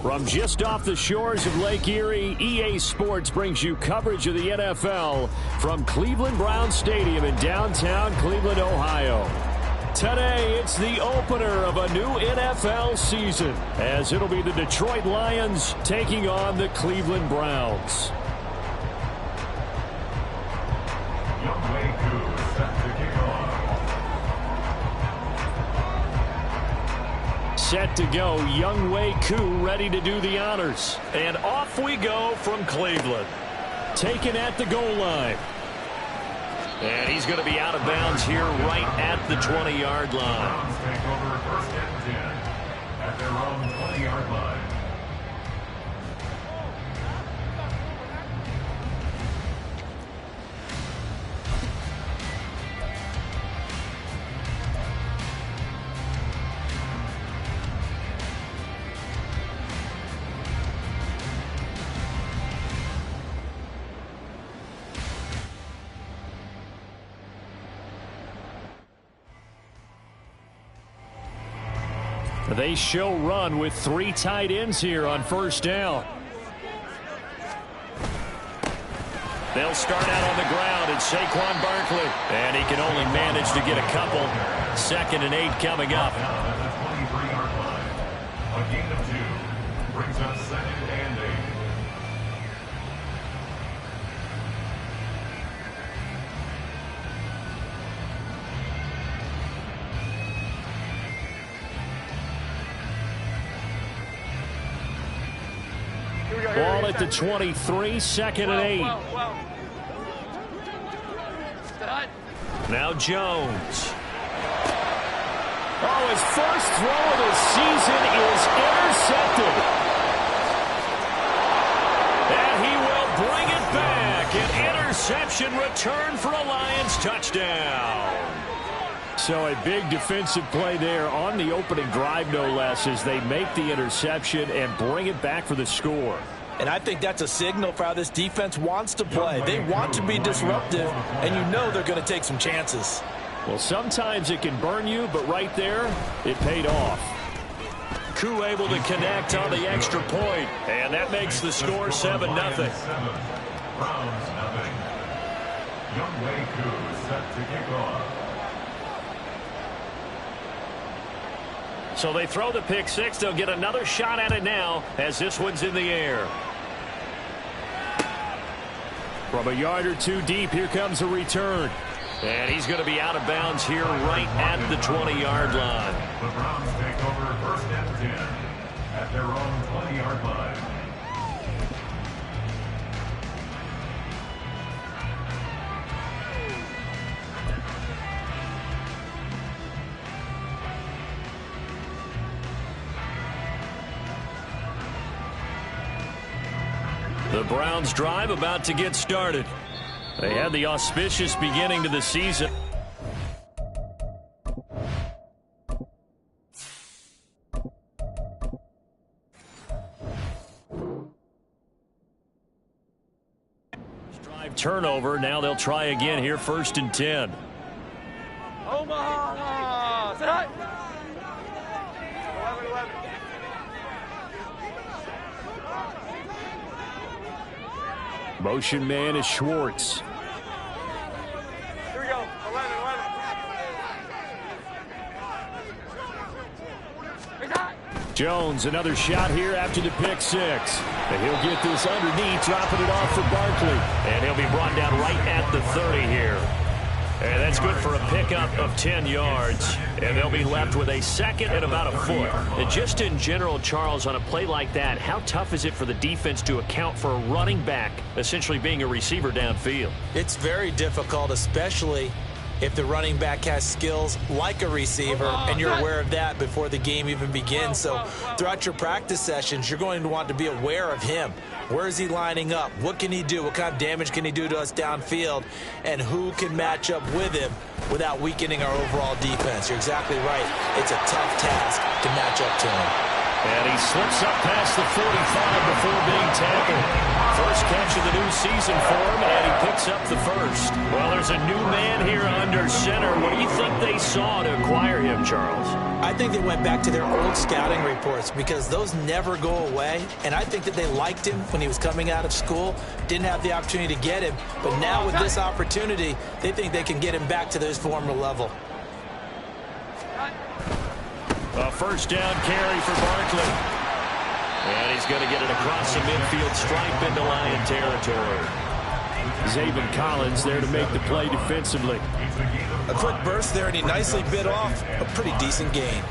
From just off the shores of Lake Erie, EA Sports brings you coverage of the NFL from Cleveland Browns Stadium in downtown Cleveland, Ohio. Today, it's the opener of a new NFL season, as it'll be the Detroit Lions taking on the Cleveland Browns. Set to go, Young Wei Koo ready to do the honors. And off we go from Cleveland. Taken at the goal line. And he's going to be out of bounds here right at the 20-yard line. Browns take over first and 10 at their own 20-yard line. They show run with 3 tight ends here on first down. They'll start out on the ground. It's Saquon Barkley. And he can only manage to get a couple. 2nd and 8 coming up. At the 23-yard line. A gain of 2 brings us 2nd and 8. Ball at the 23, 2nd and 8. Now Jones. Oh, his first throw of the season is intercepted. And he will bring it back. An interception return for a Lions touchdown. So a big defensive play there on the opening drive, no less, as they make the interception and bring it back for the score. And I think that's a signal for how this defense wants to play. They want to be disruptive, and you know they're going to take some chances. Well, sometimes it can burn you, but right there, it paid off. Koo able to connect on the extra point, and that makes the score 7-0. Browns 0. Young Wei Koo set to kick off. So they throw the pick six. They'll get another shot at it now as this one's in the air. From a yard or 2 deep, here comes a return. And he's going to be out of bounds here right at the 20-yard line. The Browns take over first and 10 at their own 20-yard line. The Browns drive about to get started. They had the auspicious beginning to the season. Drive turnover. Now they'll try again here, 1st and 10. Omaha! Say hi! 11-11. Motion man is Schwartz. Here we go. 11-11. Jones, another shot here after the pick six. And he'll get this underneath, dropping it off for Barkley. And he'll be brought down right at the 30 here. And that's good for a pickup of 10 yards. And they'll be left with a 2nd and about a foot. And just in general, Charles, on a play like that, how tough is it for the defense to account for a running back essentially being a receiver downfield? It's very difficult, especially if the running back has skills like a receiver, and you're aware of that before the game even begins. So throughout your practice sessions, you're going to want to be aware of him. Where is he lining up? What can he do? What kind of damage can he do to us downfield? And who can match up with him without weakening our overall defense? You're exactly right. It's a tough task to match up to him. And he slips up past the 45 before being tackled. First catch of the new season for him, and he picks up the first. Well, there's a new man here under center. What do you think they saw to acquire him, Charles? I think they went back to their old scouting reports because those never go away. And I think that they liked him when he was coming out of school, didn't have the opportunity to get him. But now with this opportunity, they think they can get him back to his former level. A first down carry for Barkley. And he's going to get it across the midfield stripe into Lion territory. Zaven Collins there to make the play defensively. A quick burst there, and he nicely bit off a pretty decent gain.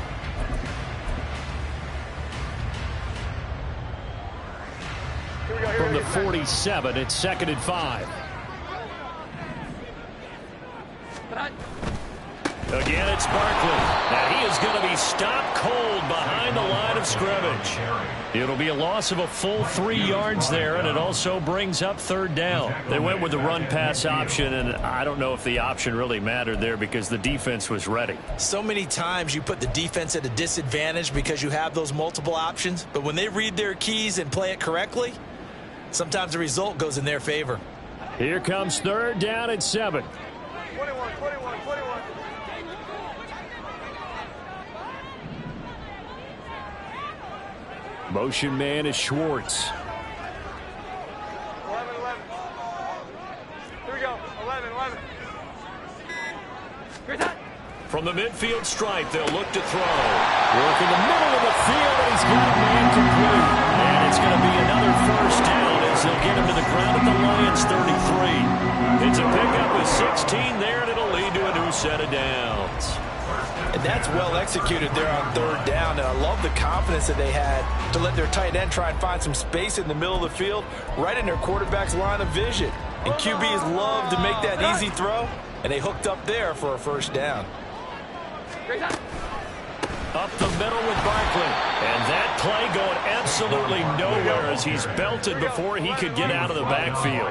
From the 47, it's 2nd and 5. Again, it's Barkley. Now he is going to be stopped cold behind the line of scrimmage. It'll be a loss of a full 3 yards there, and it also brings up 3rd down. They went with the run-pass option, and I don't know if the option really mattered there because the defense was ready. So many times you put the defense at a disadvantage because you have those multiple options, but when they read their keys and play it correctly, sometimes the result goes in their favor. Here comes 3rd down at 7. 21. Motion man is Schwartz. 11. Here we go. 11. Great time. From the midfield stripe, they'll look to throw. Work in the middle of the field, and he's got a man complete. And it's going to be another first down as they'll get him to the ground at the Lions 33. It's a pickup with 16 there, and it'll lead to a new set of downs. And that's well executed there on 3rd down. And I love the confidence that they had to let their tight end try and find some space in the middle of the field, right in their quarterback's line of vision. And QBs love to make that easy throw, and they hooked up there for a first down. Up the middle with Barkley. And that play going absolutely nowhere as he's belted before he could get out of the backfield.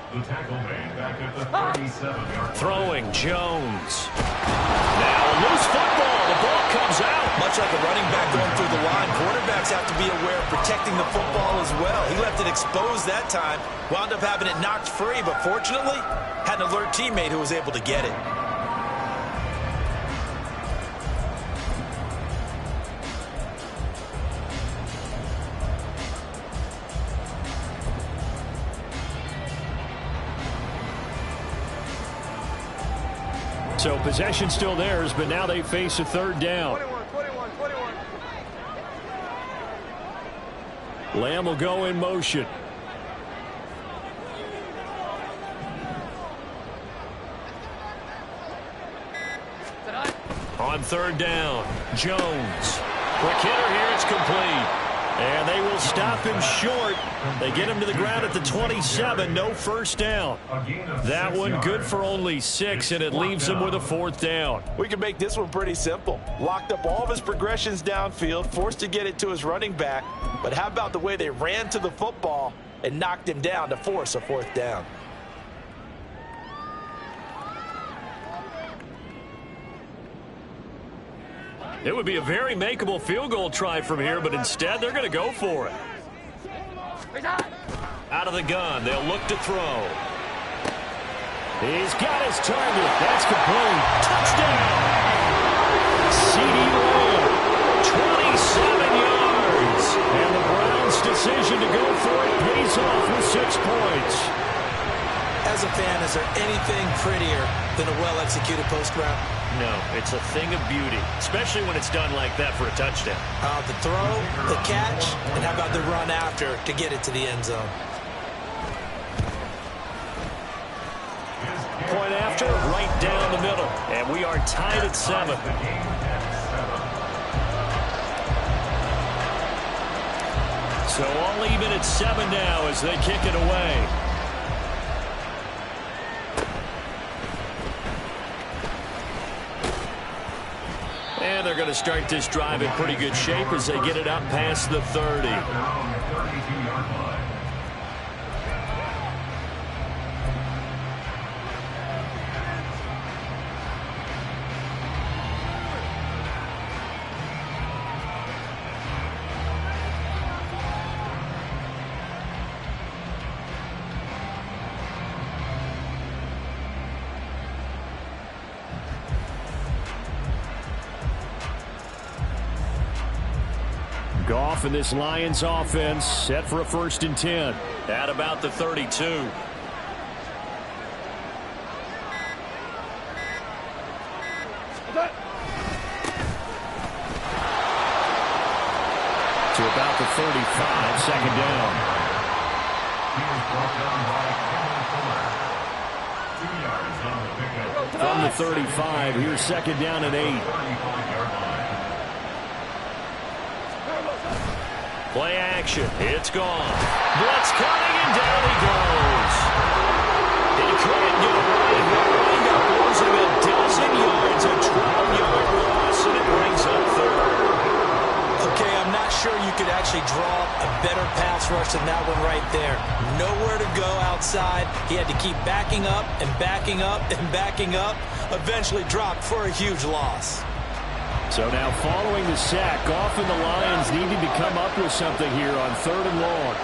The tackle made back at the 37-yard. Throwing Jones. Now a loose football. The ball comes out. Much like a running back going through the line, quarterbacks have to be aware of protecting the football as well. He left it exposed that time, wound up having it knocked free, but fortunately, had an alert teammate who was able to get it. So possession still theirs, but now they face a 3rd down. 21. Lamb will go in motion. On 3rd down, Jones. Quick hitter here, it's complete. And they will stop him short. They get him to the ground at the 27, no first down. That one good for only 6, and it leaves him with a 4th down. We can make this one pretty simple. Locked up all of his progressions downfield, forced to get it to his running back. But how about the way they ran to the football and knocked him down to force a 4th down? It would be a very makeable field goal try from here, but instead they're going to go for it. Out of the gun, they'll look to throw. He's got his target. That's complete. Touchdown! C.D. Lamb, 27 yards. And the Browns' decision to go for it pays off with 6 points. As a fan, is there anything prettier than a well-executed post route? No, it's a thing of beauty, especially when it's done like that for a touchdown. The throw, the catch, and how about the run after to get it to the end zone? Point after, right down the middle. And we are tied at 7. So all even at 7 now as they kick it away. And they're going to start this drive in pretty good shape as they get it up past the 30. Goff and this Lions offense set for a 1st and 10. At about the 32. To about the 35, 2nd down. He was brought down by Kevin Fuller. 2 yards on the pickup. From the 35, here's 2nd down and 8. 35-yard line. Play action. It's gone. Blitz coming, and down he goes. He couldn't get away. He'll wind up losing a dozen yards, a 12-yard loss, and it brings up 3rd. Okay, I'm not sure you could actually draw a better pass rush than that one right there. Nowhere to go outside. He had to keep backing up and backing up and backing up. Eventually dropped for a huge loss. So now following the sack, Goff and the Lions needing to come up with something here on 3rd and long.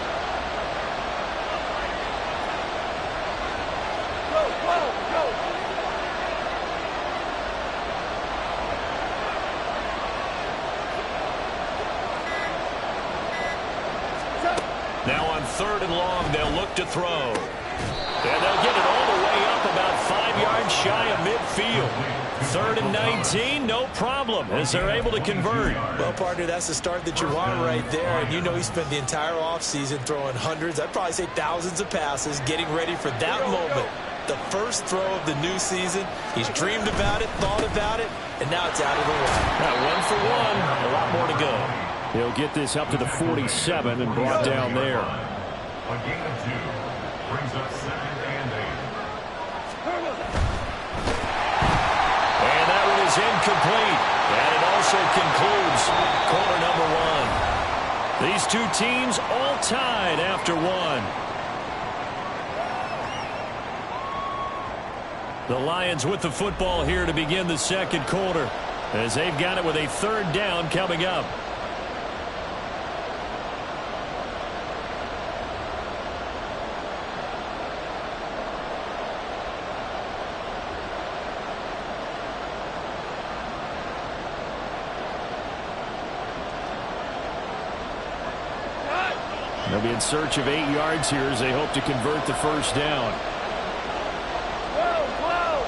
Now on 3rd and long, they'll look to throw. And they'll get it all the way up about 5 yards shy of midfield. 3rd and 19, no problem, as they're able to convert. Well, partner, that's the start that you want right there. And you know he spent the entire offseason throwing hundreds, I'd probably say thousands of passes, getting ready for that moment. The first throw of the new season. He's dreamed about it, thought about it, and now it's out of the way. Now 1 for 1, a lot more to go. He'll get this up to the 47 and brought down there. A gain of 2 brings up 2nd and 8. And that one is incomplete. And it also concludes quarter number 1. These two teams all tied after 1. The Lions with the football here to begin the 2nd quarter, as they've got it with a 3rd down coming up. They'll be in search of 8 yards here as they hope to convert the 1st down. Whoa!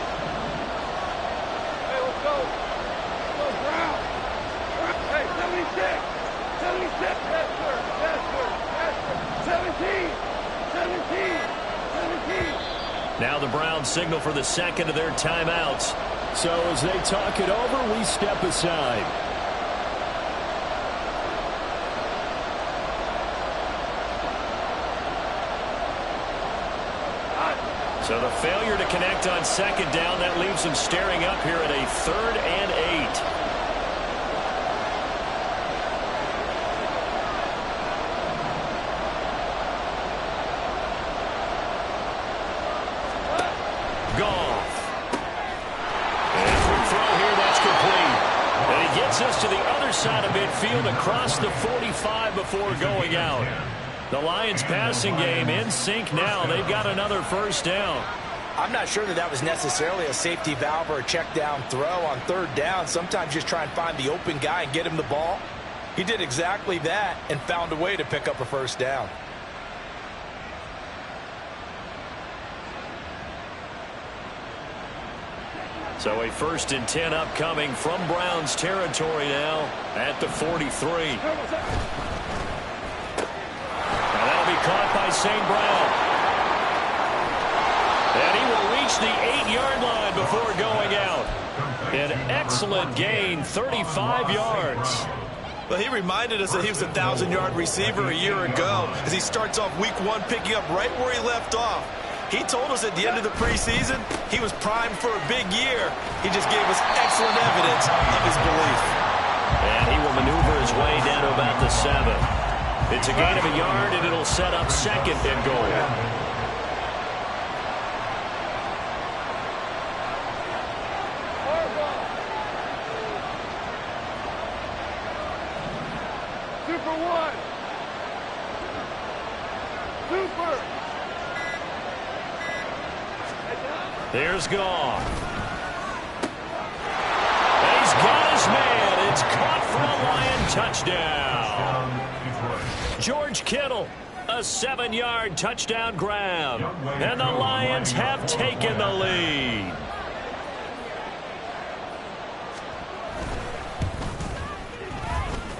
Hey, let's go. Let's go, Brown. Hey, 76. 76. Yes, sir. Yes, sir. Yes, sir. 17. 17. Now the Browns signal for the 2nd of their timeouts. So as they talk it over, we step aside. So the failure to connect on 2nd down, that leaves them staring up here at a 3rd and 8. Goff. And quick throw here, that's complete. And he gets us to the other side of midfield across the 45 before going out. The Lions passing game in sync now. They've got another 1st down. I'm not sure that was necessarily a safety valve or a check down throw on 3rd down. Sometimes just try and find the open guy and get him the ball. He did exactly that and found a way to pick up a 1st down. So a 1st and 10 upcoming from Browns territory now at the 43. That'll be caught by St. Brown. And he will reach the 8-yard line before going out. An excellent gain, 35 yards. Well, he reminded us that he was a 1,000-yard receiver a year ago as he starts off week 1 picking up right where he left off. He told us at the end of the preseason he was primed for a big year. He just gave us excellent evidence of his belief. And he will maneuver his way down to about the 7. It's a gain of a yard, and it'll set up 2nd and goal. Super 1. Super. There's Goff. And he's got his man. It's caught for a Lion touchdown. George Kittle, a 7-yard touchdown grab. And the Lions have taken the lead.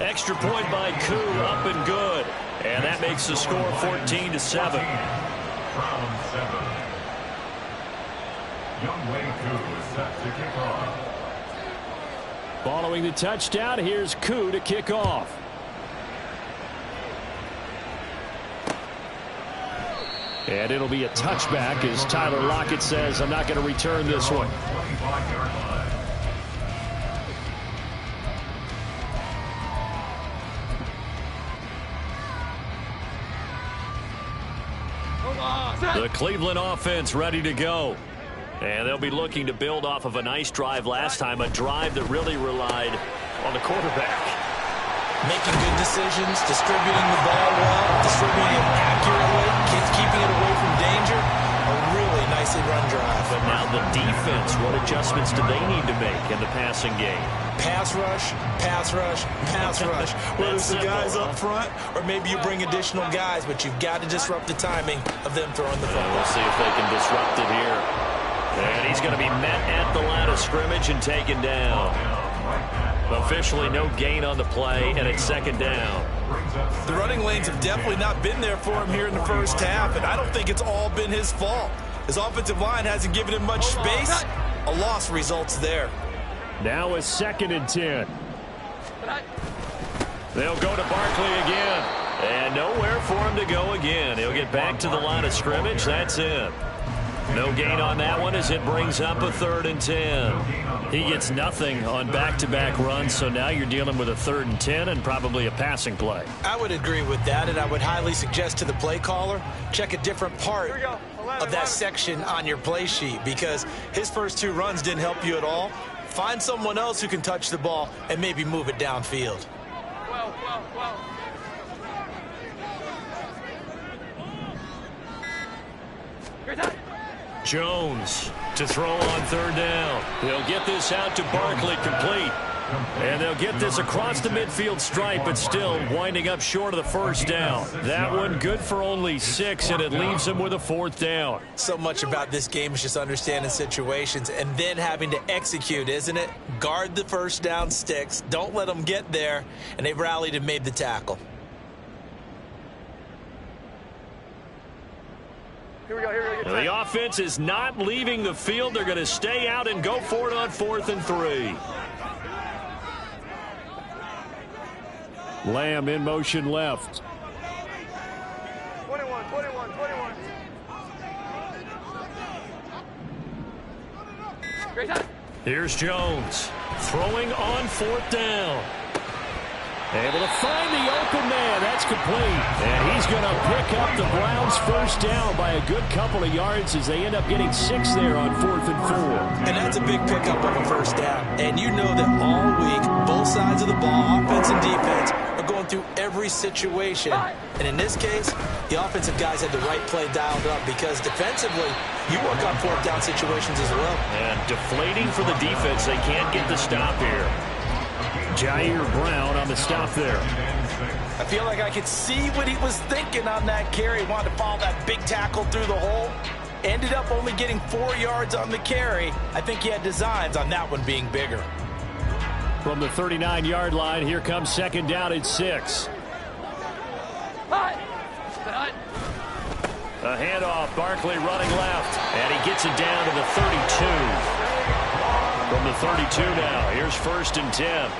Extra point by Koo, up and good. And that makes the score 14-7. Round 7. Youngway Koo is set to kick off. Following the touchdown, here's Koo to kick off. And it'll be a touchback as Tyler Lockett says, I'm not going to return this one. 25-yard line. The Cleveland offense ready to go. And they'll be looking to build off of a nice drive last time, a drive that really relied on the quarterback. Making good decisions, distributing the ball well, distributing it accurately, keeping it away from danger. A really nicely run drive. But now the defense, what adjustments do they need to make in the passing game? Pass rush, pass rush, pass rush. Whether it's the guys up front or maybe you bring additional guys, but you've got to disrupt the timing of them throwing the football. We'll see if they can disrupt it here. And he's going to be met at the line of scrimmage and taken down. Officially no gain on the play, and it's second down. The running lanes have definitely not been there for him here in the first half, and I don't think it's all been his fault. His offensive line hasn't given him much space. A loss results there. Now a 2nd and 10. They'll go to Barkley again. And nowhere for him to go again. He'll get back to the line of scrimmage. That's it. No gain on that one as it brings up a 3rd and 10. He gets nothing on back-to-back runs, so now you're dealing with a 3rd and 10 and probably a passing play. I would agree with that, and I would highly suggest to the play caller, check a different part of that section on your play sheet, because his first 2 runs didn't help you at all. Find someone else who can touch the ball and maybe move it downfield. Jones to throw on 3rd down. He'll get this out to Barkley, complete. And they'll get this across the midfield stripe, but still winding up short of the 1st down. That one good for only 6, and it leaves him with a 4th down. So much about this game is just understanding situations and then having to execute, isn't it? Guard the 1st down sticks. Don't let them get there, and they've rallied and made the tackle. Here we go. The offense is not leaving the field. They're going to stay out and go for it on 4th and 3. Lamb in motion left. 21. Great time. Here's Jones throwing on 4th down. Able to find the open man. That's complete. And he's going to pick up the Browns' 1st down by a good couple of yards as they end up getting 6 there on 4th and 4. And that's a big pickup of a 1st down. And you know that all week, both sides of the ball, offense and defense, are going through every situation. And in this case, the offensive guys had the right play dialed up because defensively, you work on 4th down situations as well. And deflating for the defense. They can't get the stop here. Jair Brown on the stop there. I feel like I could see what he was thinking on that carry. He wanted to follow that big tackle through the hole. Ended up only getting 4 yards on the carry. I think he had designs on that one being bigger. From the 39-yard line, here comes 2nd down at 6. A handoff, Barkley running left, and he gets it down to the 32. From the 32 now, here's 1st and 10.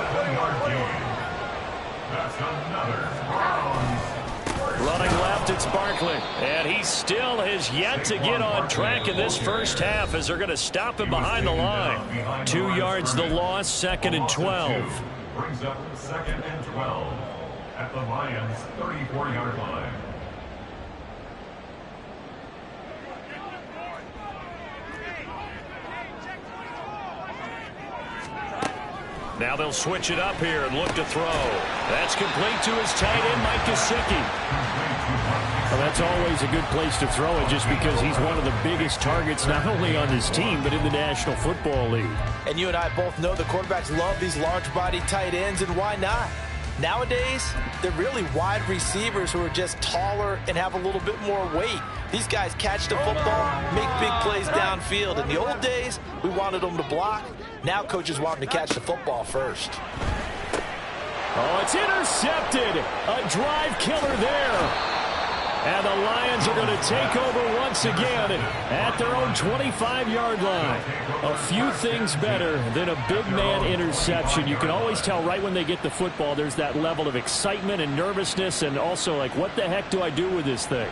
7-yard gain. That's another Browns. Running left, it's Barkley. And he still has yet to get on track in this 1st half as they're going to stop him behind the line. 2 yards the loss, 2nd and 12. Brings up 2nd and 12 at the Lions' 34-yard line. Now they'll switch it up here and look to throw. That's complete to his tight end, Mike Gesicki. Well, that's always a good place to throw it just because he's one of the biggest targets not only on his team but in the National Football League. And you and I both know the quarterbacks love these large-body tight ends, and why not? Nowadays, they're really wide receivers who are just taller and have a little bit more weight. These guys catch the football, make big plays downfield. In the old days, we wanted them to block. Now coaches want them to catch the football first. Oh, it's intercepted. A drive killer there. And the Lions are going to take over once again at their own 25-yard line. A few things better than a big man interception. You can always tell right when they get the football, there's that level of excitement and nervousness and also like, what the heck do I do with this thing?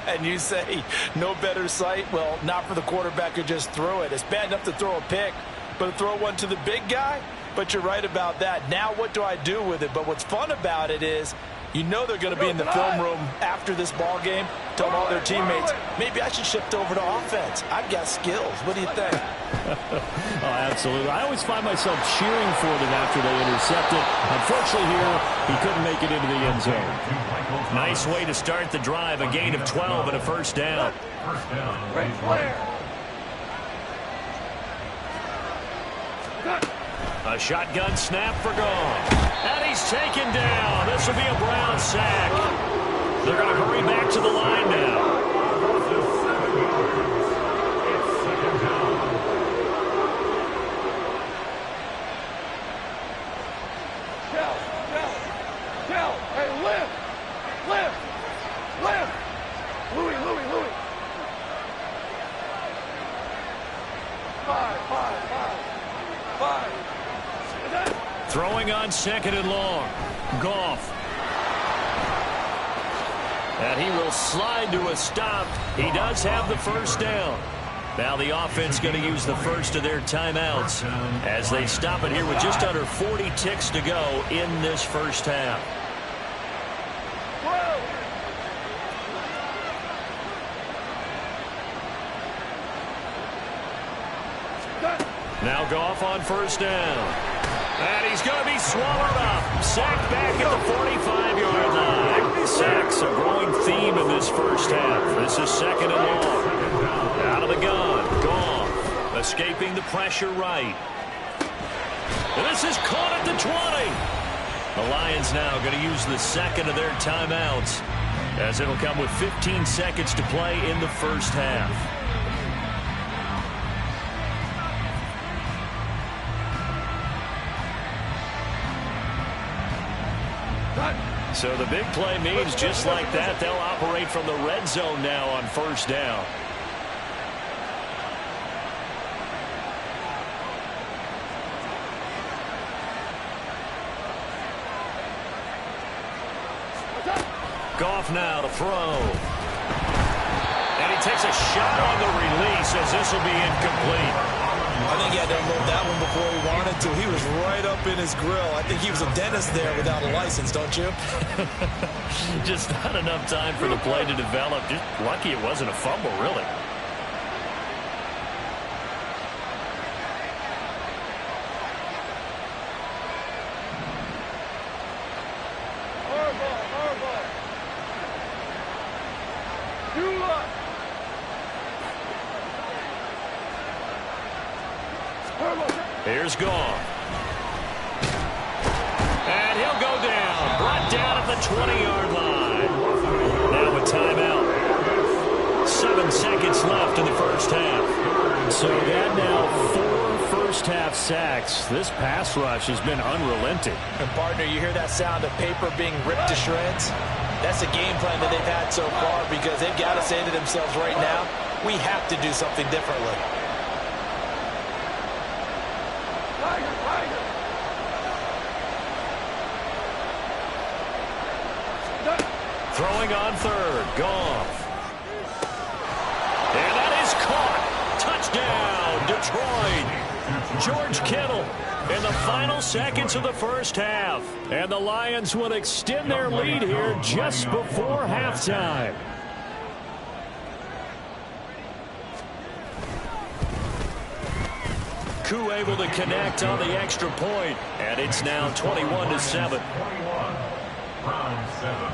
And you say, no better sight? Well, not for the quarterback who just threw it. It's bad enough to throw a pick, but to throw one to the big guy? But you're right about that. Now what do I do with it? But what's fun about it is, you know they're going to be in the film room after this ball game, telling all their teammates, maybe I should shift over to offense. I've got skills. What do you think? Oh, absolutely. I always find myself cheering for them after they intercept it. Unfortunately here, he couldn't make it into the end zone. Nice way to start the drive. A gain of 12 and a first down. Great player. A shotgun snap for Gone. And he's taken down. This will be a Brown sack. They're going to hurry back to the line now. Kel, hey, lift. Louis. 5. Throwing on second and long. Goff. And he will slide to a stop. He does have the first down. Now the offense going to use the first of their timeouts as they stop it here with just under 40 ticks to go in this first half. Now Goff on first down. And he's going to be swallowed up. Sacked back at the 45-yard line. Sacks a growing theme in this first half. This is second and long. Out of the gun. Goff escaping the pressure right. And this is caught at the 20. The Lions now going to use the second of their timeouts as it'll come with 15 seconds to play in the first half. So the big play means just like that, they'll operate from the red zone now on first down. Goff now to throw. And he takes a shot on the release as this will be incomplete. I think he had to unload that one before he wanted to. He was right up in his grill. I think he was a dentist there without a license, don't you? Just not enough time for the play to develop. Just lucky it wasn't a fumble, really. Here's Goff. And he'll go down. Brought down at the 20-yard line. Now a timeout. 7 seconds left in the first half. So that now 4 first-half sacks. This pass rush has been unrelenting. And, partner, you hear that sound of paper being ripped to shreds? That's the game plan that they've had so far because they've got to say to themselves right now, we have to do something differently. Throwing on third. Goff. And that is caught. Touchdown, Detroit. George Kittle in the final seconds of the first half. And the Lions will extend their lead here just before halftime. Koo able to connect on the extra point, and it's now 21-7. 21, round 7.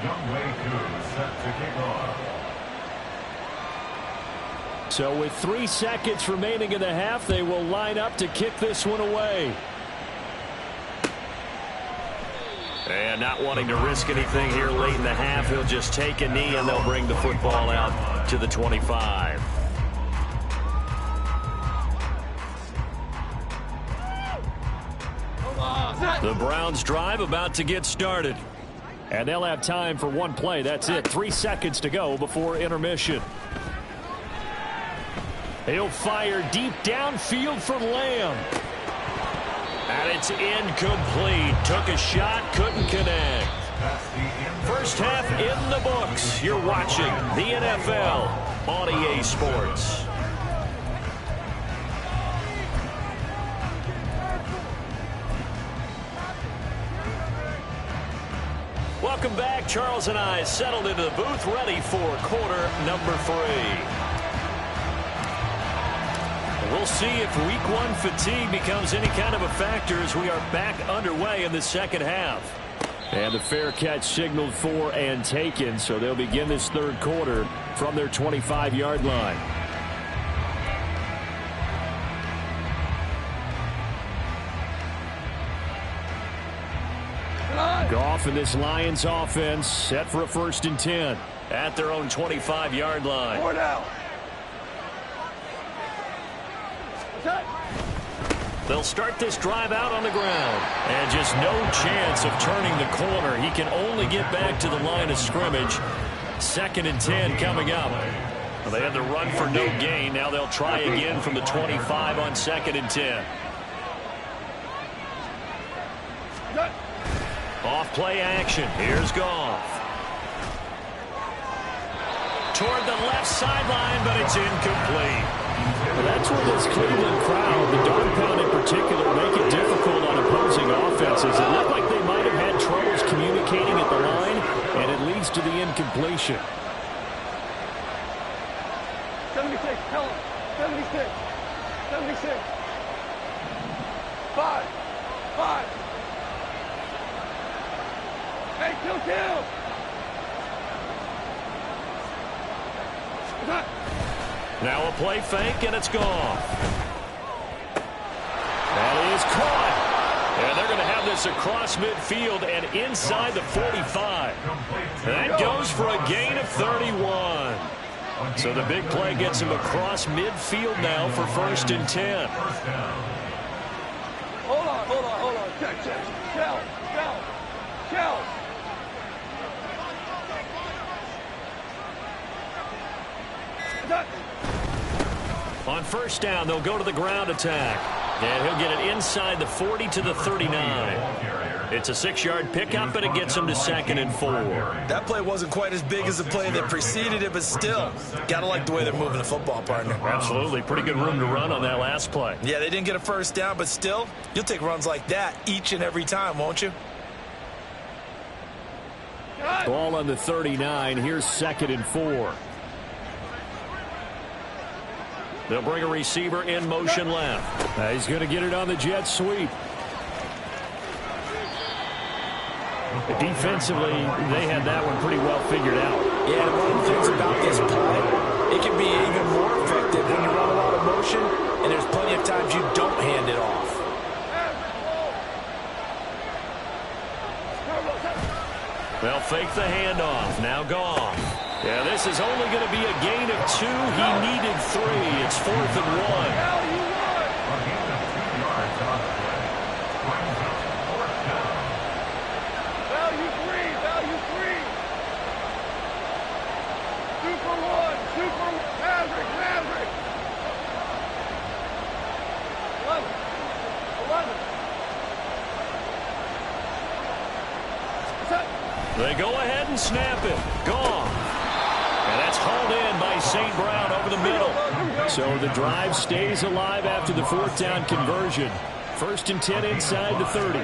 Young Way 2 set to kick off. So with 3 seconds remaining in the half, they will line up to kick this one away. And not wanting to risk anything here late in the half, he'll just take a knee and they'll bring the football out to the 25. The Browns drive about to get started. And they'll have time for one play. That's it. 3 seconds to go before intermission. He'll fire deep downfield for Lamb. And it's incomplete. Took a shot, couldn't connect. First half in the books. You're watching the NFL on EA Sports. Welcome back. Charles and I settled into the booth, ready for quarter number 3. We'll see if week 1 fatigue becomes any kind of a factor as we are back underway in the second half. And the fair catch signaled for and taken, so they'll begin this third quarter from their 25-yard line. Goff and this Lions offense set for a 1st and 10. At their own 25-yard line. 4 down. They'll start this drive out on the ground. And just no chance of turning the corner. He can only get back to the line of scrimmage. 2nd and 10 coming up. Well, they had the run for no gain. Now they'll try again from the 25 on 2nd and 10. Off play action. Here's Goff. Toward the left sideline, but it's incomplete. Well, that's where this Cleveland crowd, the dog pound in particular, make it difficult on opposing offenses. It looked like they might have had troubles communicating at the line, and it leads to the incompletion. 76, tell him. 76. 76. 5. 5. Hey, kill. Now a play fake, and it's gone. That is caught. And they're going to have this across midfield and inside the 45. That goes for a gain of 31. So the big play gets him across midfield now for 1st and 10. Hold on. Check. Shell. On 1st down, they'll go to the ground attack. And he'll get it inside the 40 to the 39. It's a 6-yard pickup, and it gets him to 2nd and 4. That play wasn't quite as big as the play that preceded it, but still, got to like the way they're moving the football, partner. Absolutely. Pretty good room to run on that last play. Yeah, they didn't get a 1st down, but still, you'll take runs like that each and every time, won't you? Ball on the 39. Here's 2nd and 4. They'll bring a receiver in motion left. He's going to get it on the jet sweep. Defensively, they had that one pretty well figured out. Yeah, one of the things about this play, it can be even more effective when you run a lot of motion, and there's plenty of times you don't hand it off. They'll fake the handoff. Now Goff. Yeah, this is only going to be a gain of 2. He needed 3. It's 4th and 1. They go ahead and snap it. Gone. And that's hauled in by St. Brown over the middle. So the drive stays alive after the 4th down conversion. 1st and 10 inside the 30.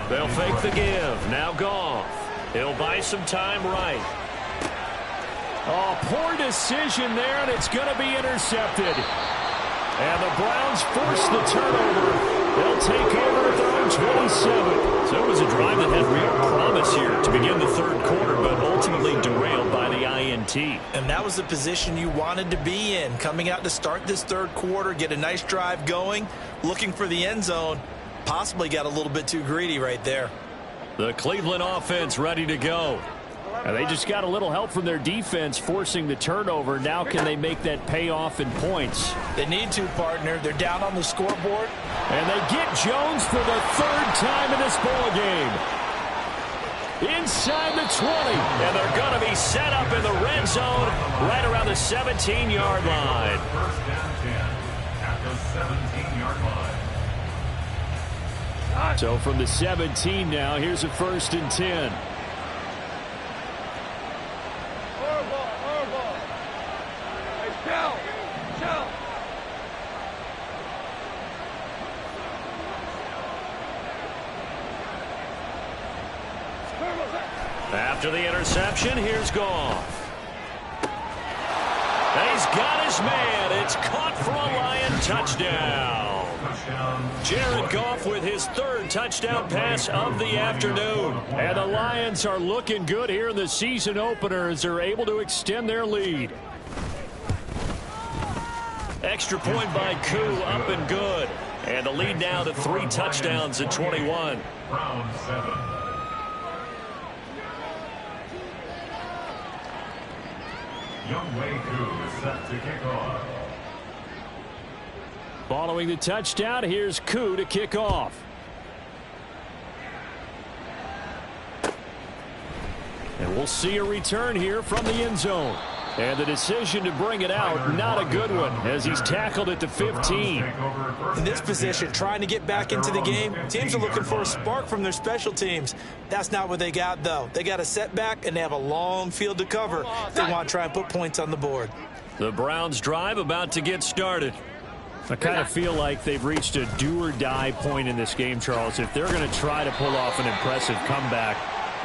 They'll fake the give. Now Goff. He'll buy some time right. Oh, poor decision there, and it's going to be intercepted. And the Browns force the turnover. They'll take over at their own 27. So it was a drive that had real promise here to begin the third quarter, but ultimately derailed by the INT. And that was the position you wanted to be in, coming out to start this third quarter, get a nice drive going, looking for the end zone. Possibly got a little bit too greedy right there. The Cleveland offense ready to go. And they just got a little help from their defense forcing the turnover. Now can they make that pay off in points? They need to, partner. They're down on the scoreboard. And they get Jones for the third time in this ball game. Inside the 20. And they're going to be set up in the red zone right around the 17-yard line. First down 10 at the 17-yard line. So from the 17 now, here's a 1st and 10. Horrible. Hey, shell. After the interception, here's Goff. And he's got his man. It's caught for a Lion touchdown. Jared Goff with his third touchdown pass of the afternoon. And the Lions are looking good here in the season opener as they're able to extend their lead. Extra point by Koo, up and good. And the lead now to 3 touchdowns at 21. Round 7. Younghoe Koo is set to kick off. Following the touchdown, here's Koo to kick off. And we'll see a return here from the end zone. And the decision to bring it out, not a good one, as he's tackled at the 15. In this position, trying to get back into the game, teams are looking for a spark from their special teams. That's not what they got, though. They got a setback, and they have a long field to cover if they want to try and put points on the board. The Browns' drive about to get started. I kind of feel like they've reached a do-or-die point in this game, Charles. If they're going to try to pull off an impressive comeback,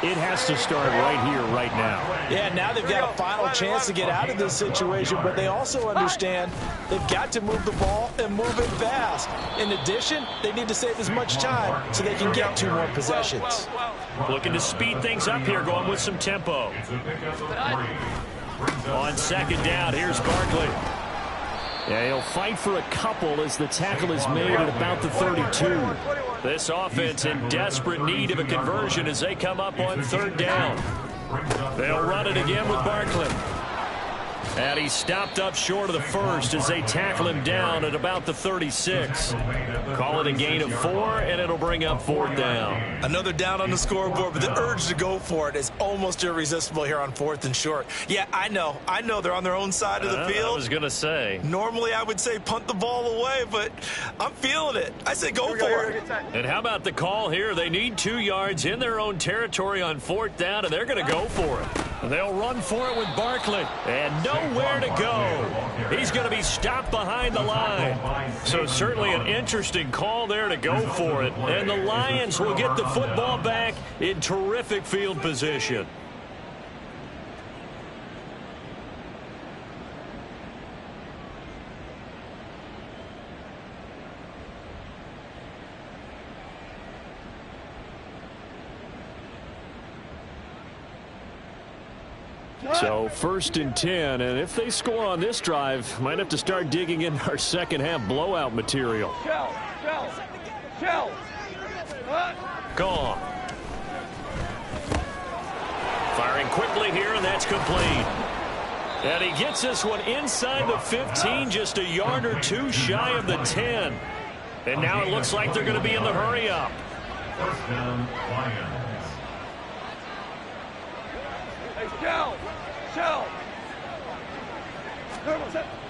it has to start right here, right now. Yeah, now they've got a final chance to get out of this situation, but they also understand they've got to move the ball and move it fast. In addition, they need to save as much time so they can get 2 more possessions. Looking to speed things up here, going with some tempo. On second down, here's Barkley. Yeah, he'll fight for a couple as the tackle is made at about the 32. This offense in desperate need of a conversion as they come up on 3rd down. They'll run it again with Barkley. And he's stopped up short of the first as they tackle him down at about the 36. Call it a gain of 4, and it'll bring up 4th down. Another down on the scoreboard, but the urge to go for it is almost irresistible here on 4th and short. Yeah, I know they're on their own side of the field. I was going to say. Normally, I would say punt the ball away, but I'm feeling it. I say go for it. And how about the call here? They need 2 yards in their own territory on 4th down, and they're going to go for it. They'll run for it with Barkley. And nowhere to go. He's going to be stopped behind the line. So certainly an interesting call there to go for it. And the Lions will get the football back in terrific field position. So 1st and 10, and if they score on this drive, might have to start digging in our second half blowout material. Shell. Gone. Firing quickly here, and that's complete. And he gets this one inside the 15, just a yard or 2 shy of the 10. And now it looks like they're going to be in the hurry up. First down, Lions. Shell.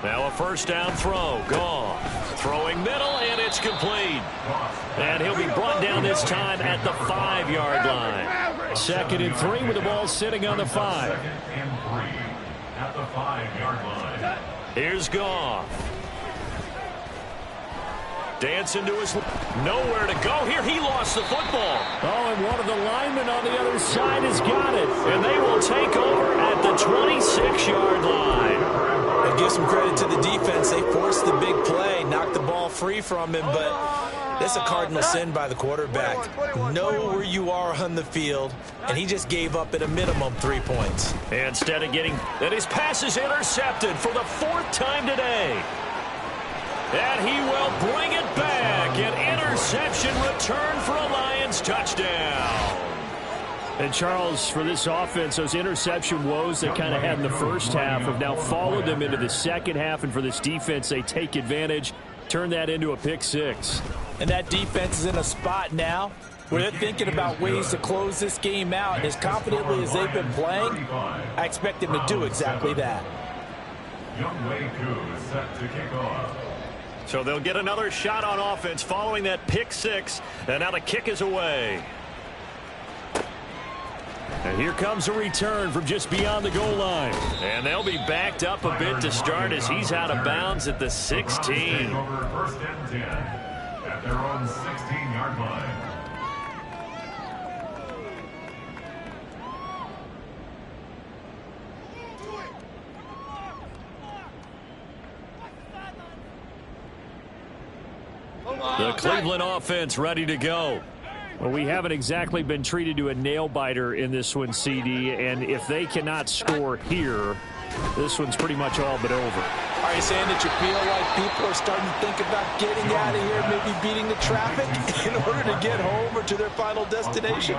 Now a 1st down throw. Gone. Throwing middle, and it's complete. And he'll be brought down this time at the 5-yard line. 2nd and 3 with the ball sitting on the 5. 2nd and 3 at the 5-yard line. Here's Goff. Dancing to his... Nowhere to go here. He lost the football. Oh, and one of the linemen on the other side has got it. And they will take over at the 26-yard line. And give some credit to the defense. They forced the big play, knocked the ball free from him, but That's a cardinal sin by the quarterback. Know where you are on the field, and he just gave up at a minimum 3 points. Instead of getting, and his pass is intercepted for the 4th time today. And he will bring it back. An interception return for a Lions touchdown. And Charles, for this offense, those interception woes they kind of had in the first half have now followed them into the second half. And for this defense, they take advantage, turn that into a pick 6. And that defense is in a spot now where they're thinking about ways to close this game out. And as confidently as they've been playing, I expect them to do exactly that. Young Wei Koo is set to kick off. So they'll get another shot on offense following that pick 6. And now the kick is away. And here comes a return from just beyond the goal line. And they'll be backed up a bit to start as he's out of bounds at the 16. Over 1st and 10 at their own 16-yard line. The Cleveland offense ready to go. Well, we haven't exactly been treated to a nail-biter in this one, CD, and if they cannot score here, this one's pretty much all but over. Are you saying that you feel like people are starting to think about getting out of here, maybe beating the traffic in order to get home or to their final destination?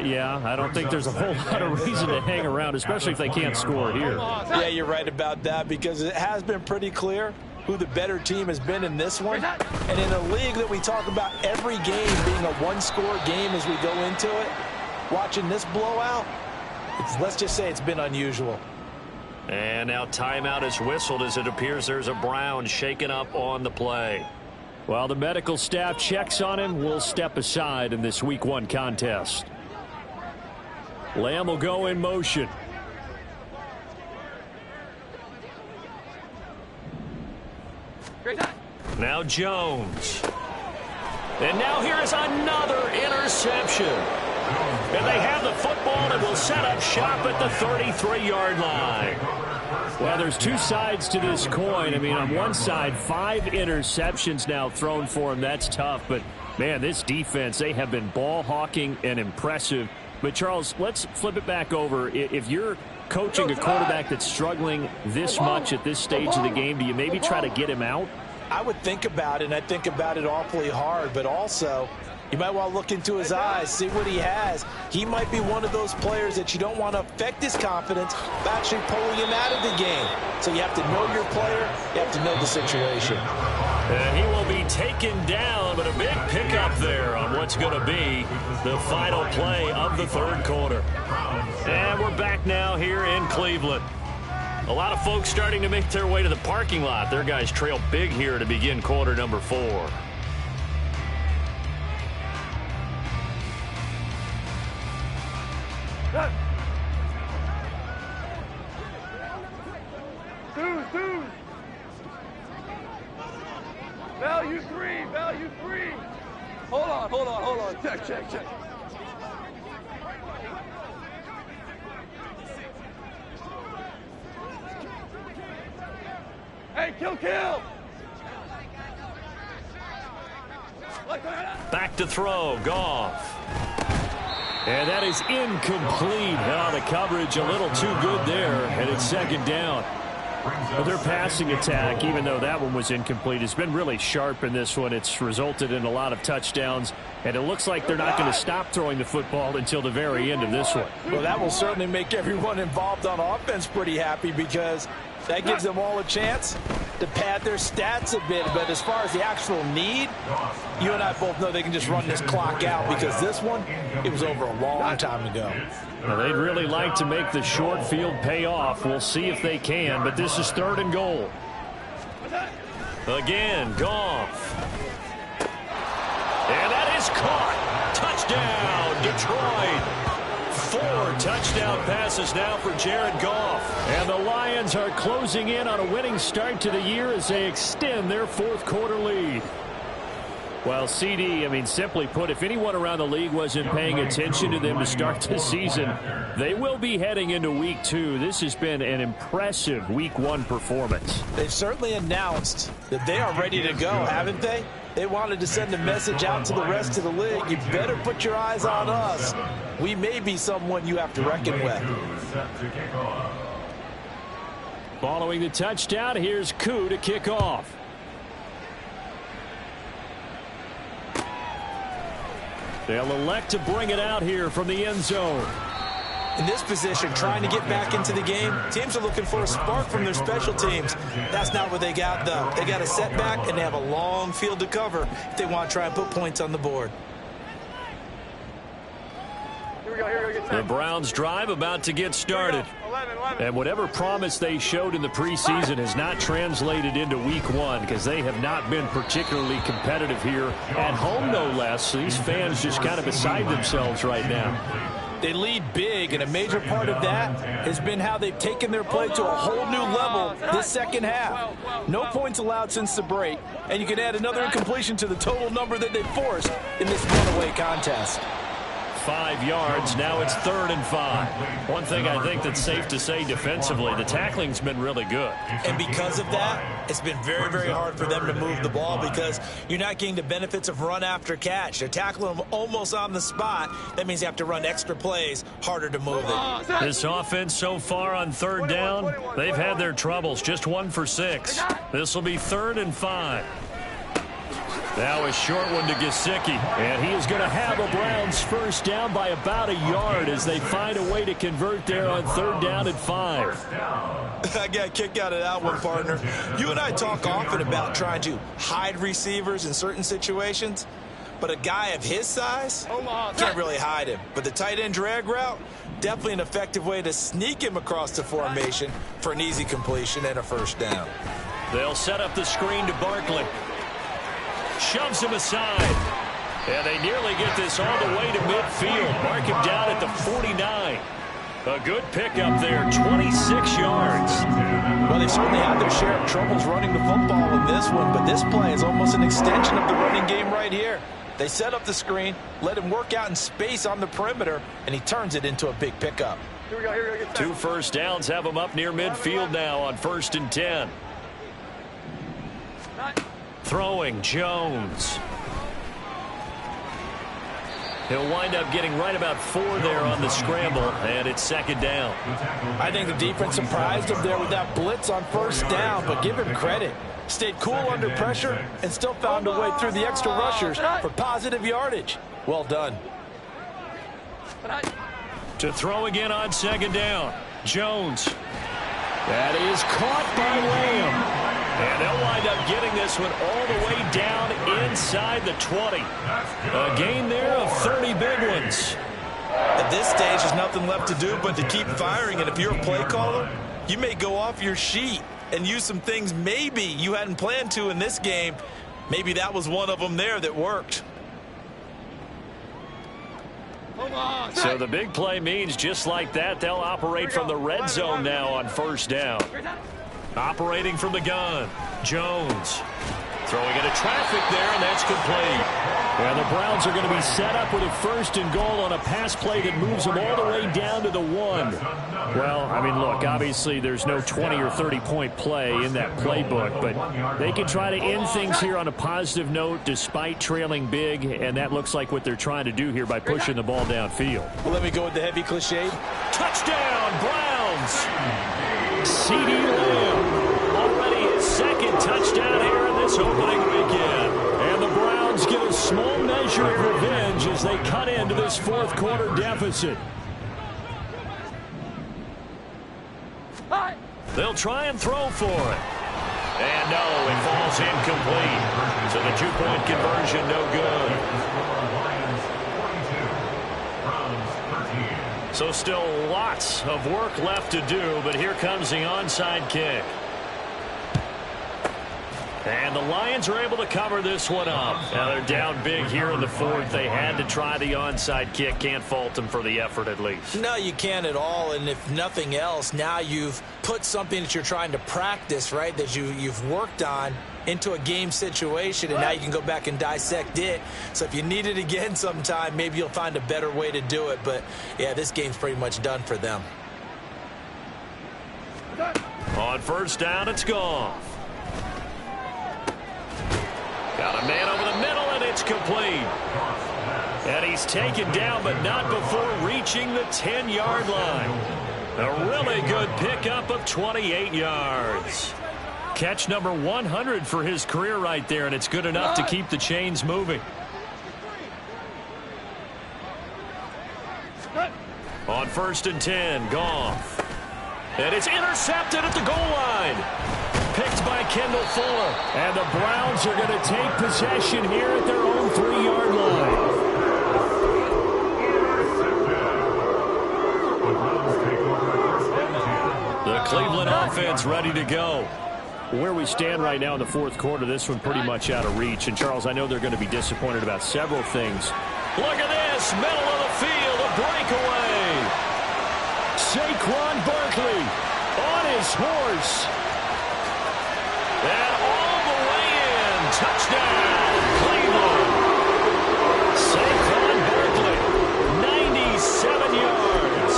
Yeah, I don't think there's a whole lot of reason to hang around, especially if they can't score here. Yeah, you're right about that because it has been pretty clear who the better team has been in this one. And in a league that we talk about every game being a one-score game as we go into it, watching this blowout, let's just say it's been unusual. And now timeout is whistled as it appears there's a Brown shaken up on the play. While the medical staff checks on him, we'll step aside in this Week 1 contest. Lamb will go in motion. Now Jones. And now here is another interception. And they have the football and will set up shop at the 33-yard line. Well, there's two sides to this coin. I mean, on one side, 5 interceptions now thrown for him. That's tough. But, man, this defense, they have been ball hawking and impressive. But, Charles, let's flip it back over. If you're coaching a quarterback that's struggling this much at this stage of the game, do you maybe try to get him out? I would think about it, and I think about it awfully hard, but also you might want to look into his eyes, see what he has. He might be one of those players that you don't want to affect his confidence by actually pulling him out of the game. So you have to know your player, you have to know the situation. And he will be taken down, but a big pickup there on what's going to be the final play of the third quarter. And we're back now here in Cleveland. A lot of folks starting to make their way to the parking lot. Their guys trail big here to begin quarter number 4. Deuce. Value 3. Hold on. Check. Hey, kill! Back to throw, Goff. And that is incomplete. Oh, the coverage a little too good there, and it's second down. But their passing attack, even though that one was incomplete, has been really sharp in this one. It's resulted in a lot of touchdowns, and it looks like they're not going to stop throwing the football until the very end of this one. Well, that will certainly make everyone involved on offense pretty happy because that gives them all a chance to pad their stats a bit. But as far as the actual need, you and I both know they can just run this clock out because this one, it was over a long time ago. Well, they'd really like to make the short field pay off. We'll see if they can, but this is 3rd and goal. Again, Goff. And that is caught. Touchdown, Detroit. 4 touchdown passes now for Jared Goff. And the Lions are closing in on a winning start to the year as they extend their 4th quarter lead. Well, CD, I mean, simply put, if anyone around the league wasn't paying attention to them to start the season, they will be heading into Week 2. This has been an impressive Week 1 performance. They've certainly announced that they are ready to go, haven't they? They wanted to send a message out to the rest of the league. You better put your eyes on us. We may be someone you have to reckon with. Following the touchdown, here's Koo to kick off. They'll elect to bring it out here from the end zone. In this position, trying to get back into the game, teams are looking for a spark from their special teams. That's not what they got, though. They got a setback, and they have a long field to cover if they want to try and put points on the board. The Browns' drive about to get started. And whatever promise they showed in the preseason has not translated into week one because they have not been particularly competitive here at home, no less. These fans just kind of beside themselves right now. They lead big, and a major part of that has been how they've taken their play to a whole new level this second half. No points allowed since the break, and you can add another incompletion to the total number that they forced in this runaway contest. 5 yards. Now it's 3rd and 5. One thing I think that's safe to say defensively, the tackling's been really good. And because of that, it's been very, very hard for them to move the ball because you're not getting the benefits of run after catch. They're tackling them almost on the spot. That means you have to run extra plays, harder to move it. This offense so far on 3rd down, they've had their troubles. Just 1 for 6. This will be 3rd and 5. Now a short one to Gesicki, and he is going to have a Browns first down by about a yard as they find a way to convert there on 3rd down and 5. I got a kick out of that one, partner. You and I talk often about trying to hide receivers in certain situations, but a guy of his size can't really hide him. But the tight end drag route, definitely an effective way to sneak him across the formation for an easy completion and a first down. They'll set up the screen to Barkley. Shoves him aside. And they nearly get this all the way to midfield. Mark him down at the 49. A good pickup there, 26 yards. Well, they've certainly had their share of troubles running the football in this one, but this play is almost an extension of the running game right here. They set up the screen, let him work out in space on the perimeter, and he turns it into a big pickup. 2 first downs have him up near midfield now on 1st and 10. Throwing, Jones. He'll wind up getting right about 4 there on the scramble, and it's 2nd down. I think the defense surprised him there with that blitz on 1st down, but give him credit. Stayed cool under pressure and still found a way through the extra rushers for positive yardage. Well done. To throw again on 2nd down. Jones. That is caught by Lamb. And they'll wind up getting this one all the way down inside the 20. A gain there of 30 big ones. At this stage, there's nothing left to do but to keep firing. And if you're a play caller, you may go off your sheet and use some things maybe you hadn't planned to in this game. Maybe that was one of them there that worked. So the big play means just like that, they'll operate from the red zone now on 1st down. Operating from the gun, Jones. Throwing into traffic there, and that's complete. And the Browns are going to be set up with a 1st and goal on a pass play that moves them all the way down to the 1. Well, I mean, look, obviously there's no 20 or 30-point play in that playbook, but they can try to end things here on a positive note despite trailing big, and that looks like what they're trying to do here by pushing the ball downfield. Well, let me go with the heavy cliche. Touchdown, Browns! CeeDee Lamb, already his 2nd touchdown here in this opening weekend. And the Browns get a small measure of revenge as they cut into this 4th quarter deficit. They'll try and throw for it. And no, it falls incomplete. So the 2-point conversion no good. So still lots of work left to do, but here comes the onside kick. And the Lions are able to cover this one up. Now they're down big here in the 4th. They had to try the onside kick. Can't fault them for the effort at least. No, you can't at all. And if nothing else, now you've put something that you're trying to practice, right, that you've worked on into a game situation, and now you can go back and dissect it. So if you need it again sometime, maybe you'll find a better way to do it. But, yeah, this game's pretty much done for them. On 1st down, it's gone. Got a man over the middle, and it's complete. And he's taken down, but not before reaching the 10-yard line. A really good pickup of 28 yards. Catch number 100 for his career right there, and it's good enough to keep the chains moving. On 1st and 10, Goff. And it's intercepted at the goal line. Picked by Kendall Fuller. And the Browns are going to take possession here at their own 3-yard line. The Cleveland offense ready to go. Where we stand right now in the fourth quarter, this one pretty much out of reach. And, Charles, I know they're going to be disappointed about several things. Look at this, middle of the field, a breakaway. Saquon Barkley on his horse. And all the way in. Touchdown, Cleveland. Saquon Barkley, 97 yards.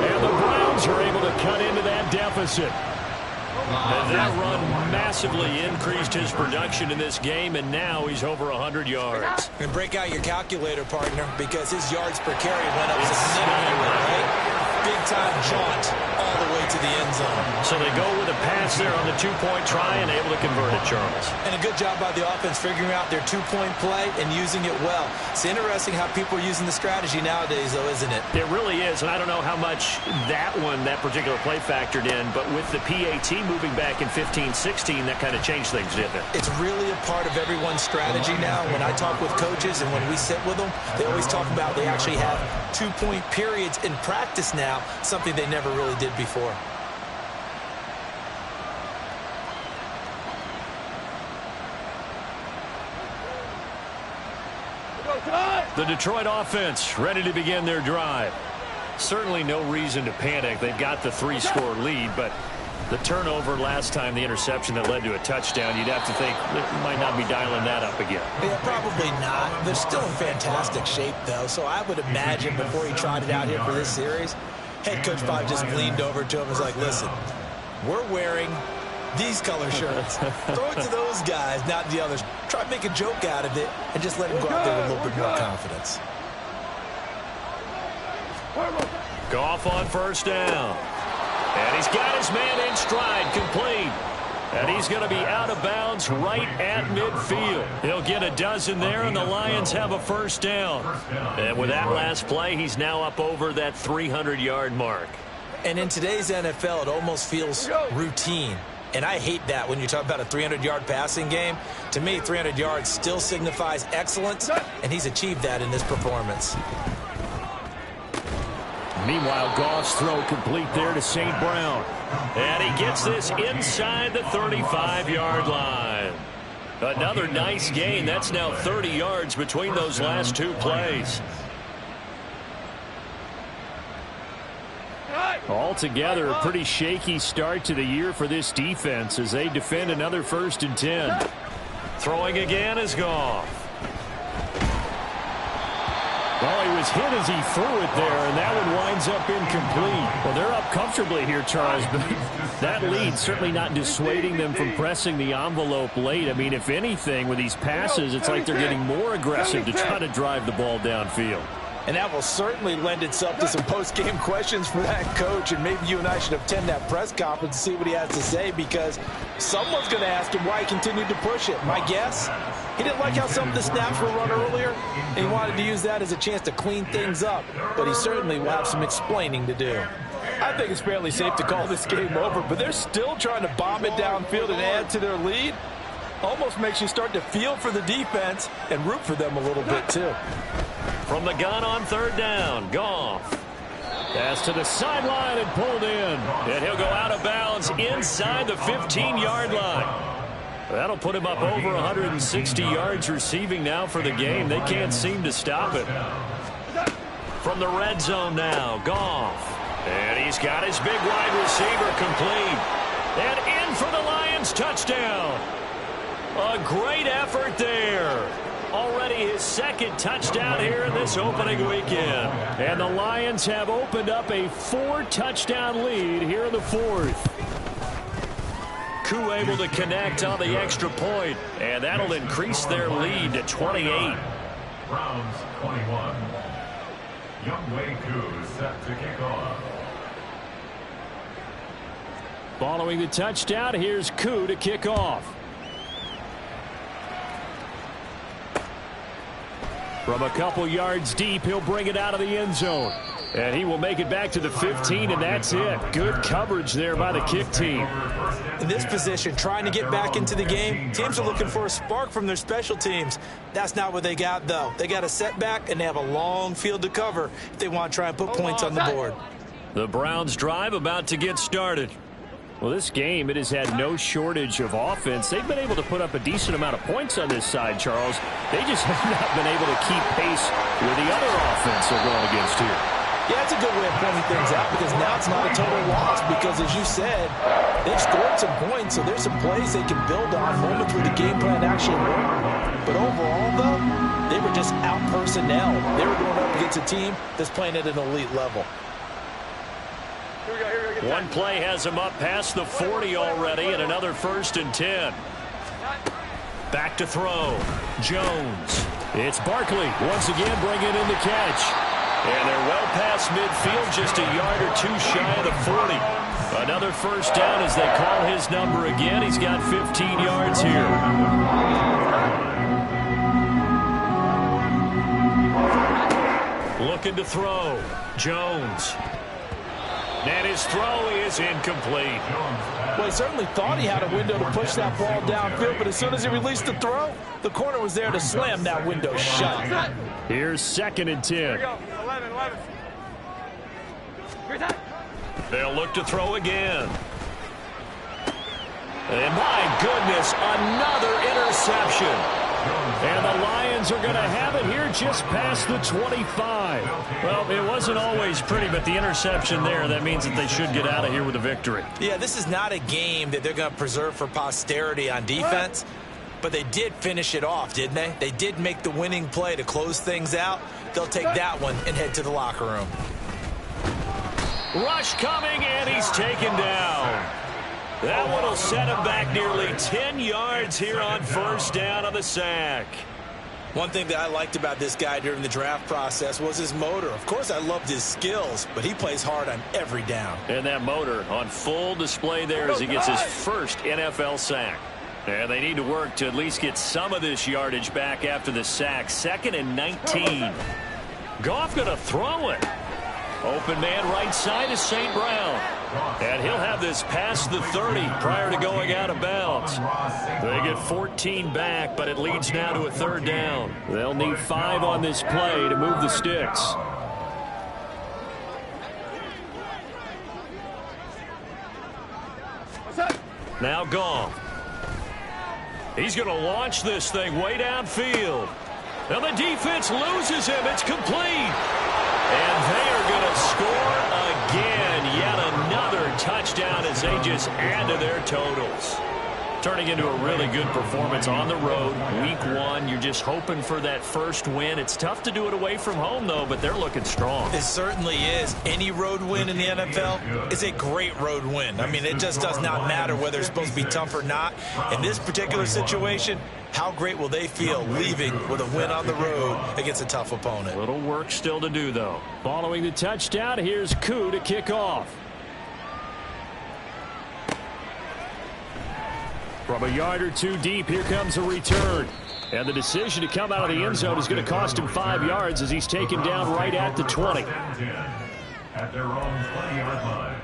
And the Browns are able to cut into that deficit. And that run massively increased his production in this game, and now he's over 100 yards. And break out your calculator, partner, because his yards per carry went up significantly, right? Big-time jaunt all the way to the end zone. So they go with a pass there on the two-point try and able to convert it, Charles. And a good job by the offense figuring out their two-point play and using it well. It's interesting how people are using the strategy nowadays, though, isn't it? It really is, and I don't know how much that particular play factored in, but with the PAT moving back in 15-16, that kind of changed things, didn't it? It's really a part of everyone's strategy now. When I talk with coaches and when we sit with them, they always talk about they actually have two-point periods in practice now, something they never really did before. The Detroit offense ready to begin their drive. Certainly no reason to panic. They've got the 3-score lead, but the turnover last time, the interception that led to a touchdown, you'd have to think they might not be dialing that up again. Yeah, probably not. They're still in fantastic shape, though, so I would imagine before he tried it out here for this series, head coach probably just leaned over to him and was like, listen, we're wearing these color shirts. Throw it to those guys, not the others. Try to make a joke out of it and just let him go out there with a little bit more confidence. Goff on 1st down. And he's got his man in stride, complete. And he's going to be out of bounds right at midfield. He'll get a dozen there, and the Lions have a 1st down. And with that last play, he's now up over that 300-yard mark. And in today's NFL, it almost feels routine. And I hate that when you talk about a 300-yard passing game. To me, 300 yards still signifies excellence, and he's achieved that in this performance. Meanwhile, Goff's throw complete there to St. Brown. And he gets this inside the 35-yard line. Another nice gain. That's now 30 yards between those last two plays. Altogether, a pretty shaky start to the year for this defense as they defend another 1st and 10. Throwing again is Goff. Well, he was hit as he threw it there, and that one winds up incomplete. Well, they're up comfortably here, Charles, but that lead certainly not dissuading them from pressing the envelope late. I mean, if anything, with these passes, it's like they're getting more aggressive to try to drive the ball downfield. And that will certainly lend itself to some post-game questions for that coach. And maybe you and I should attend that press conference to see what he has to say, because someone's going to ask him why he continued to push it. My guess, he didn't like how some of the snaps were run earlier, and he wanted to use that as a chance to clean things up. But he certainly will have some explaining to do. I think it's fairly safe to call this game over, but they're still trying to bomb it downfield and add to their lead. Almost makes you start to feel for the defense and root for them a little bit, too. From the gun on 3rd down, Goff. Pass to the sideline and pulled in. And he'll go out of bounds inside the 15-yard line. That'll put him up over 160 yards receiving now for the game. They can't seem to stop it. From the red zone now, Goff. And he's got his big wide receiver complete. And in for the Lions touchdown. A great effort there. Already his 2nd touchdown here in this opening weekend. And the Lions have opened up a 4-touchdown lead here in the 4th. Koo able to connect on the extra point, and that'll increase their lead to 28. Browns 21. Youngwei Koo is set to kick off. Following the touchdown, here's Koo to kick off. From a couple yards deep, he'll bring it out of the end zone. And he will make it back to the 15, and that's it. Good coverage there by the kick team. In this position, trying to get back into the game, teams are looking for a spark from their special teams. That's not what they got, though. They got a setback, and they have a long field to cover if they want to try and put points on the board. The Browns' drive about to get started. Well, this game, it has had no shortage of offense. They've been able to put up a decent amount of points on this side, Charles. They just have not been able to keep pace with the other offense they're going against here. Yeah, it's a good way of pointing things out because now it's not a total loss because, as you said, they've scored some points, so there's some plays they can build on, moments where the game plan actually worked. But overall, though, they were just out personnel. They were going up against a team that's playing at an elite level. One play has him up past the 40 already, and another 1st and 10. Back to throw. Jones. It's Barkley once again bringing in the catch. And they're well past midfield, just a yard or two shy of the 40. Another 1st down as they call his number again. He's got 15 yards here. Looking to throw. Jones. And his throw is incomplete. Well, he certainly thought he had a window to push that ball downfield, but as soon as he released the throw, the corner was there to slam that window shut. Here's 2nd and 10. 11. They'll look to throw again. And my goodness, another interception. And the Lions are going to have it here just past the 25. Well, it wasn't always pretty, but the interception there, that means that they should get out of here with a victory. Yeah, this is not a game that they're going to preserve for posterity on defense, but they did finish it off, didn't they? They did make the winning play to close things out. They'll take that one and head to the locker room. Rush coming, and he's taken down. That one will set him back nearly 10 yards here on 1st down on the sack. One thing that I liked about this guy during the draft process was his motor. Of course, I loved his skills, but he plays hard on every down. And that motor on full display there as he gets his 1st NFL sack. And they need to work to at least get some of this yardage back after the sack. 2nd and 19. Goff going to throw it. Open man right side is St. Brown. And he'll have this past the 30 prior to going out of bounds. They get 14 back, but it leads now to a 3rd down. They'll need 5 on this play to move the sticks. Now Goff. He's going to launch this thing way downfield. Now the defense loses him. It's complete. And they are going to score again. Yet another touchdown as they just add to their totals. Turning into a really good performance on the road. Week 1, you're just hoping for that 1st win. It's tough to do it away from home, though, but they're looking strong. It certainly is. Any road win in the NFL is a great road win. I mean, it just does not matter whether it's supposed to be tough or not. In this particular situation, how great will they feel leaving with a win on the road against a tough opponent? Little work still to do, though. Following the touchdown, here's Koo to kick off. From a yard or two deep, here comes a return. And the decision to come out of the end zone is going to cost him 5 yards as he's taken down right at the 20. At their own 20-yard line.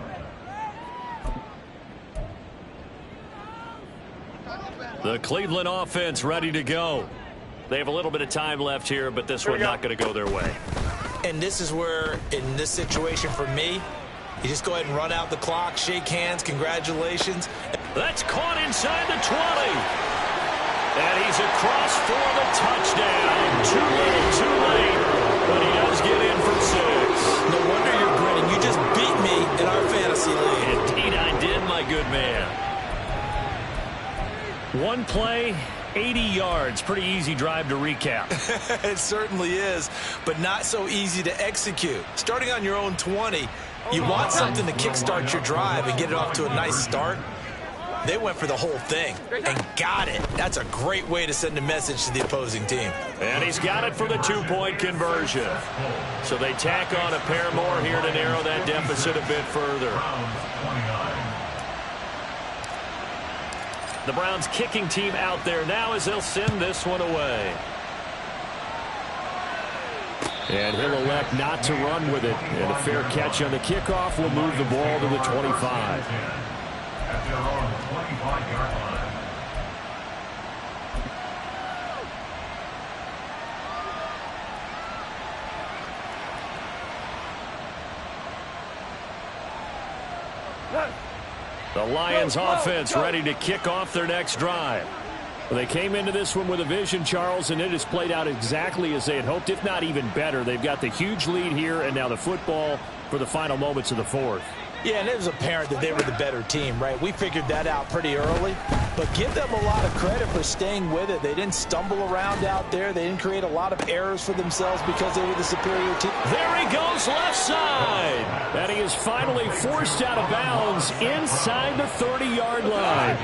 The Cleveland offense ready to go. They have a little bit of time left here, but this one not going to go their way. And this is where, in this situation for me, you just go ahead and run out the clock, shake hands, congratulations. That's caught inside the 20. And he's across for the touchdown. Too little, too late. But he does get in for 6. No wonder you're grinning. You just beat me in our fantasy league. Indeed I did, my good man. One play, 80 yards. Pretty easy drive to recap. It certainly is, but not so easy to execute. Starting on your own 20, you want something to kickstart your drive and get it off to a nice start. They went for the whole thing and got it. That's a great way to send a message to the opposing team. And he's got it for the two-point conversion. So they tack on a pair more here to narrow that deficit a bit further. The Browns kicking team out there now as they'll send this one away. And he'll elect not to run with it. And a fair catch on the kickoff will move the ball to the 25. At their own 25-yard line. The Lions offense ready to kick off their next drive. Well, they came into this one with a vision, Charles, and it has played out exactly as they had hoped, if not even better. They've got the huge lead here, and now the football for the final moments of the fourth. Yeah, and it was apparent that they were the better team, right? We figured that out pretty early, but give them a lot of credit for staying with it. They didn't stumble around out there. They didn't create a lot of errors for themselves because they were the superior team. There he goes left side. And he is finally forced out of bounds inside the 30-yard line.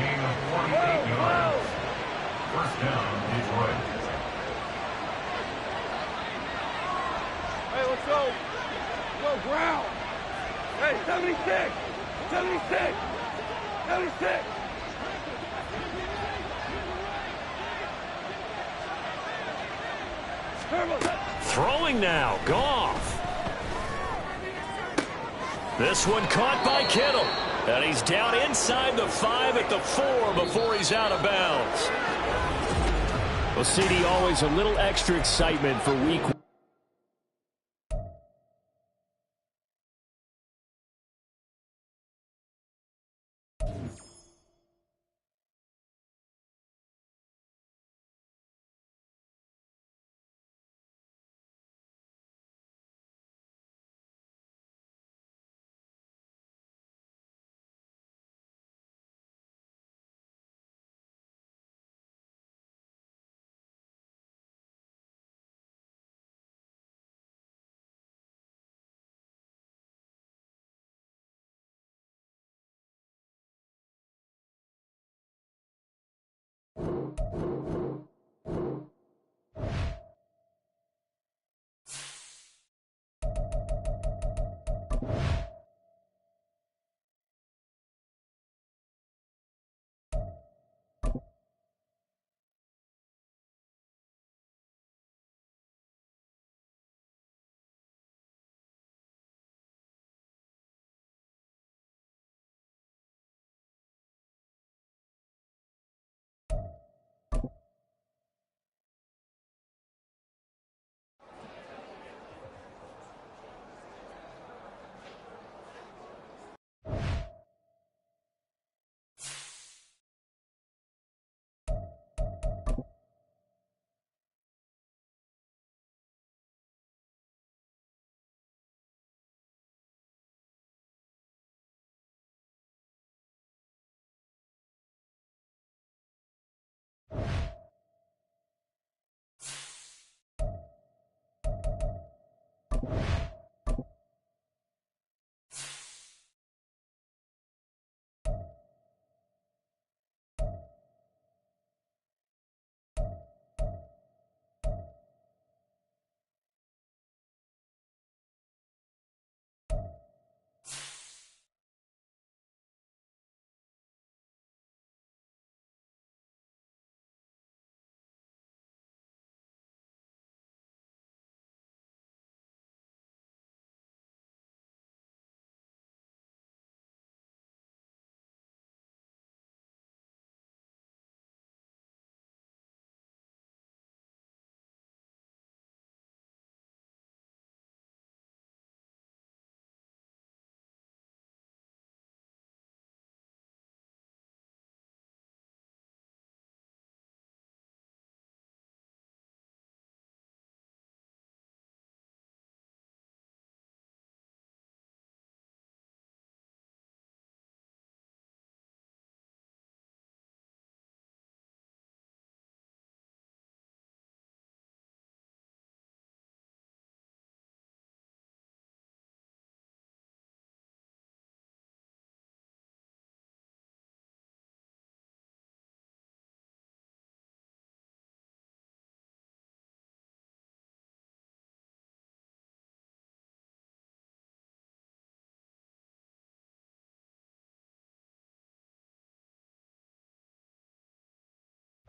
First down, Detroit. Hey, let's go. Go, ground. Hey, 76. 76. 76. Throwing now, Goff. This one caught by Kittle. And he's down inside the 5 at the 4 before he's out of bounds. Well, CD, always a little extra excitement for week 1.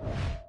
10.